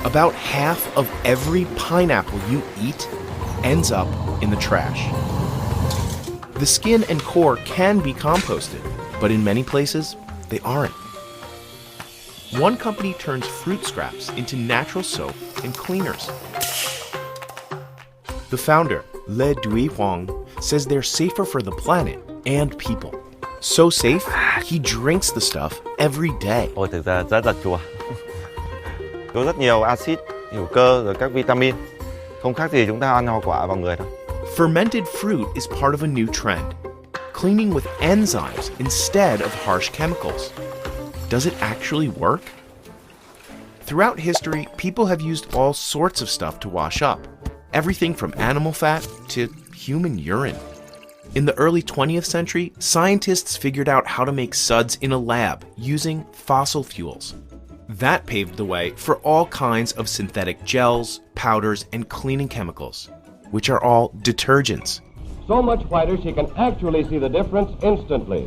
About half of every pineapple you eat ends up in the trash. The skin and core can be composted, but in many places, they aren't. One company turns fruit scraps into natural soap and cleaners. The founder, Le Duy Huang, says they're safer for the planet and people. So safe, he drinks the stuff every day. Ôi, thực ra rất là chua. Có rất nhiều axit, hữu cơ rồi các vitamin. Không khác gì chúng ta ăn hoa quả vào người đâu. Fermented fruit is part of a new trend, cleaning with enzymes instead of harsh chemicals. Does it actually work? Throughout history, people have used all sorts of stuff to wash up, everything from animal fat to human urine. In the early 20th century, scientists figured out how to make suds in a lab using fossil fuels. That paved the way for all kinds of synthetic gels, powders, and cleaning chemicals, which are all detergents. So much whiter she can actually see the difference instantly.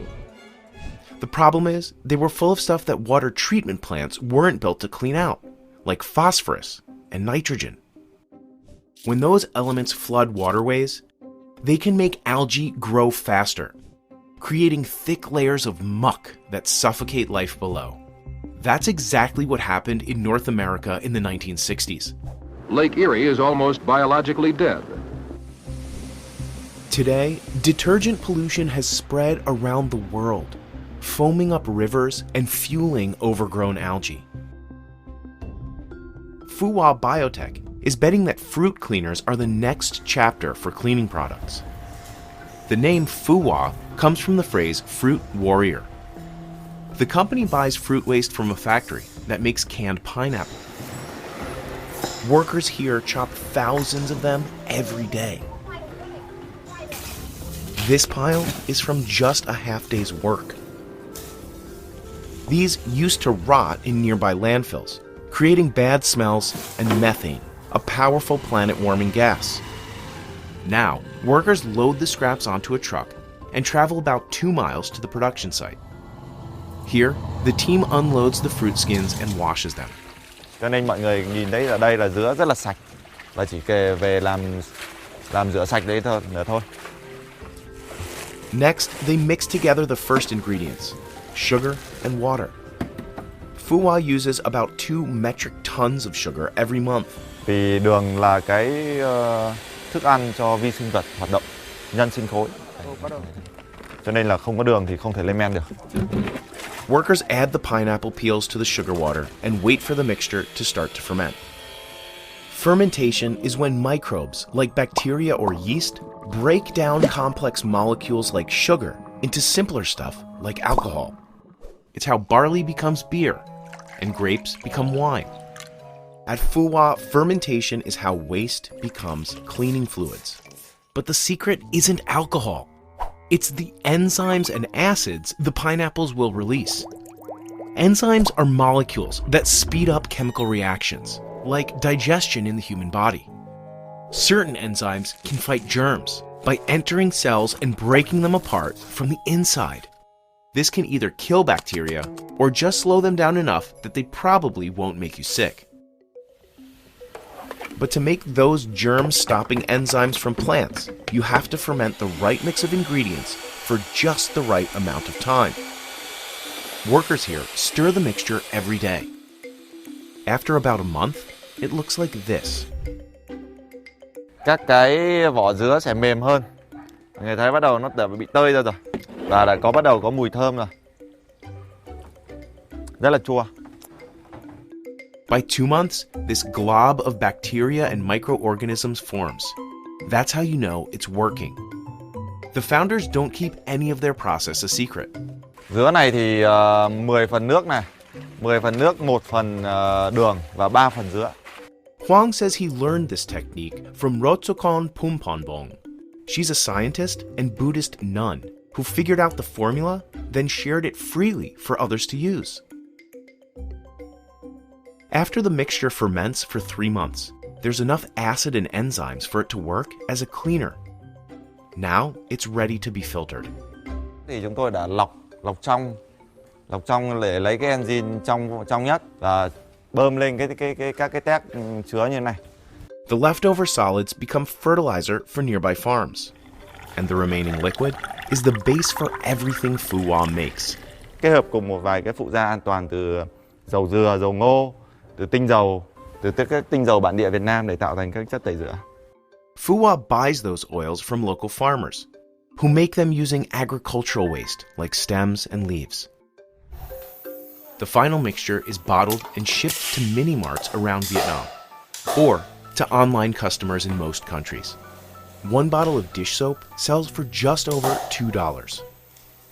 The problem is, they were full of stuff that water treatment plants weren't built to clean out, like phosphorus and nitrogen. When those elements flood waterways, they can make algae grow faster, creating thick layers of muck that suffocate life below. That's exactly what happened in North America in the 1960s. Lake Erie is almost biologically dead. Today, detergent pollution has spread around the world, foaming up rivers and fueling overgrown algae. Fuwa Biotech is betting that fruit cleaners are the next chapter for cleaning products. The name Fuwa comes from the phrase fruit warrior. The company buys fruit waste from a factory that makes canned pineapple. Workers here chop thousands of them every day. This pile is from just a half day's work. These used to rot in nearby landfills, creating bad smells and methane, a powerful planet-warming gas. Now, workers load the scraps onto a truck and travel about 2 miles to the production site. Here, the team unloads the fruit skins and washes them. Cho nên mọi người nhìn thấy ở đây là dứa rất là sạch và chỉ kể về làm rửa sạch đấy thôi. Next, they mix together the first ingredients, sugar and water. Fuwa uses about 2 metric tons of sugar every month. Vì đường là cái thức ăn cho vi sinh vật hoạt động, nhân sinh khối. Cho nên là không có đường thì không thể lên men được. Workers add the pineapple peels to the sugar water and wait for the mixture to start to ferment. Fermentation is when microbes, like bacteria or yeast, break down complex molecules like sugar into simpler stuff like alcohol. It's how barley becomes beer and grapes become wine. At Fuwa, fermentation is how waste becomes cleaning fluids. But the secret isn't alcohol. It's the enzymes and acids the pineapples will release. Enzymes are molecules that speed up chemical reactions, like digestion in the human body. Certain enzymes can fight germs by entering cells and breaking them apart from the inside. This can either kill bacteria or just slow them down enough that they probably won't make you sick. But to make those germ-stopping enzymes from plants, you have to ferment the right mix of ingredients for just the right amount of time. Workers here stir the mixture every day. After about a month, it looks like this. Các cái vỏ dứa sẽ mềm hơn. Người thấy bắt đầu nó đã bị tơi ra rồi. Và đã bắt đầu có mùi thơm rồi. Rất là chua. By 2 months, this glob of bacteria and microorganisms forms. That's how you know it's working. The founders don't keep any of their process a secret. Dứa này thì 10 phần nước này, 10 phần nước, 1 phần đường và 3 phần dứa. Huang says he learned this technique from Rotsokon Pumponbong. She's a scientist and Buddhist nun who figured out the formula, then shared it freely for others to use. After the mixture ferments for 3 months, there's enough acid and enzymes for it to work as a cleaner. Now it's ready to be filtered. Thì chúng tôi đã lọc trong để lấy cái enzyme trong nhất và bơm lên các cái tét chứa như này. The leftover solids become fertilizer for nearby farms. And the remaining liquid is the base for everything Fuwa makes. Kết hợp cùng một vài cái phụ gia an toàn từ dầu dừa, dầu ngô, từ tinh dầu, từ các tinh dầu bản địa Việt Nam để tạo thành các chất tẩy rửa. Fuwa buys those oils from local farmers, who make them using agricultural waste like stems and leaves. The final mixture is bottled and shipped to mini-marts around Vietnam, or to online customers in most countries. One bottle of dish soap sells for just over $2.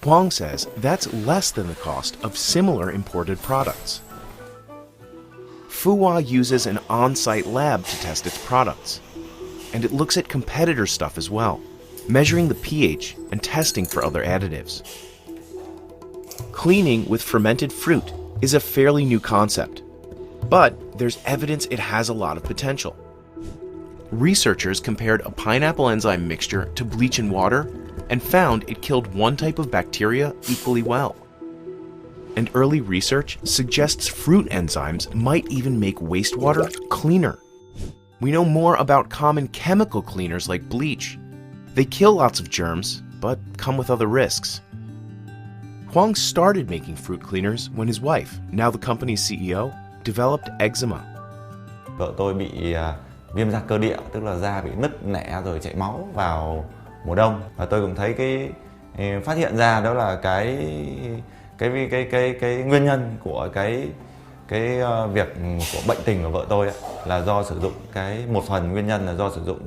Huang says that's less than the cost of similar imported products. Fuwa uses an on-site lab to test its products, and it looks at competitor stuff as well, measuring the pH and testing for other additives. Cleaning with fermented fruit is a fairly new concept, but there's evidence it has a lot of potential. Researchers compared a pineapple enzyme mixture to bleach and water and found it killed one type of bacteria equally well. And early research suggests fruit enzymes might even make wastewater cleaner. We know more about common chemical cleaners like bleach. They kill lots of germs, but come with other risks. Huang started making fruit cleaners when his wife, now the company's CEO, developed eczema. Vợ tôi bị viêm da cơ địa, tức là da bị nứt nẻ rồi chảy máu vào mùa đông. Và tôi cũng thấy phát hiện ra đó là cái nguyên nhân của cái việc của bệnh tình của vợ tôi ấy, là do sử dụng một phần nguyên nhân là do sử dụng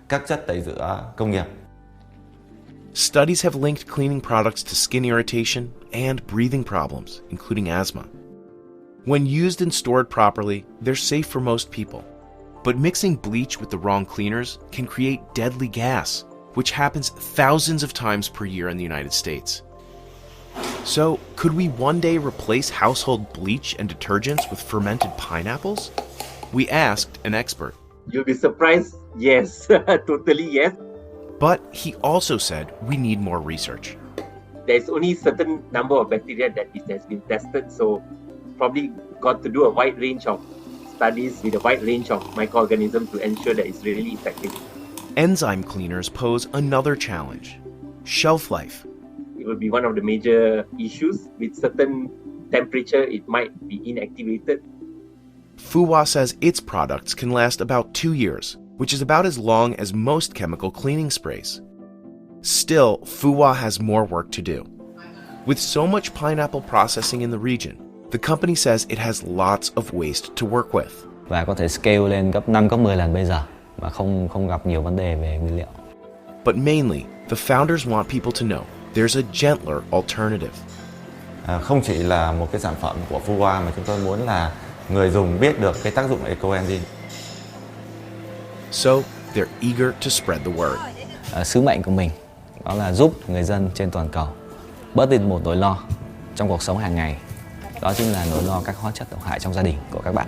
các chất tẩy rửa công nghiệp. Studies have linked cleaning products to skin irritation and breathing problems, including asthma. When used and stored properly, they're safe for most people. But mixing bleach with the wrong cleaners can create deadly gas, which happens thousands of times per year in the United States. So, could we one day replace household bleach and detergents with fermented pineapples? We asked an expert. You'll be surprised. Yes, totally yes. But he also said we need more research. There's only certain number of bacteria that has been tested, so probably got to do a wide range of studies with a wide range of microorganisms to ensure that it's really effective. Enzyme cleaners pose another challenge: shelf life. It will be one of the major issues. With certain temperature, it might be inactivated. Fuwa says its products can last about 2 years, which is about as long as most chemical cleaning sprays. Still, Fuwa has more work to do. With so much pineapple processing in the region, the company says it has lots of waste to work with. Và có thể scale lên gấp 5, gấp 10 lần bây giờ mà không gặp nhiều vấn đề về nguyên liệu. But mainly, the founders want people to know there's a gentler alternative. Không chỉ là một cái sản phẩm của Fuwa mà chúng tôi muốn là người dùng biết được cái tác dụng ecoenzyme. So, they're eager to spread the word. Sứ mệnh của mình đó là giúp người dân trên toàn cầu bớt đi một nỗi lo trong cuộc sống hàng ngày. Đó chính là nỗi lo các hóa chất độc hại trong gia đình của các bạn.